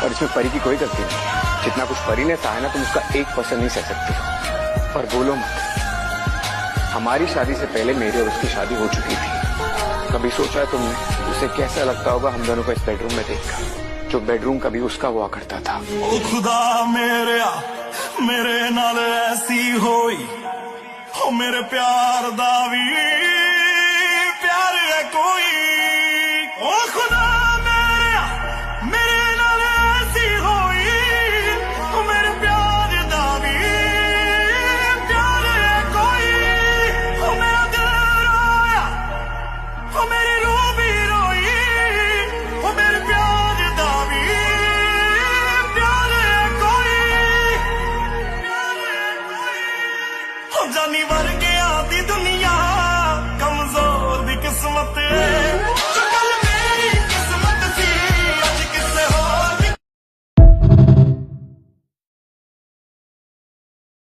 और इसमें परी की कोई गलती नहीं। जितना कुछ परी ने सहा है ना, तुम उसका 1% नहीं सह सकती हो। पर बोलो मत, हमारी शादी से पहले मेरी और उसकी शादी हो चुकी थी। कभी सोचा है तुमने उसे कैसा लगता होगा हम दोनों को इस बेडरूम में देखकर, जो बेडरूम कभी उसका हुआ करता था। ओ खुदा मेरे नाल ऐसी होई, ओ मेरे प्यार दा भी प्यार है कोई। ओ खुदा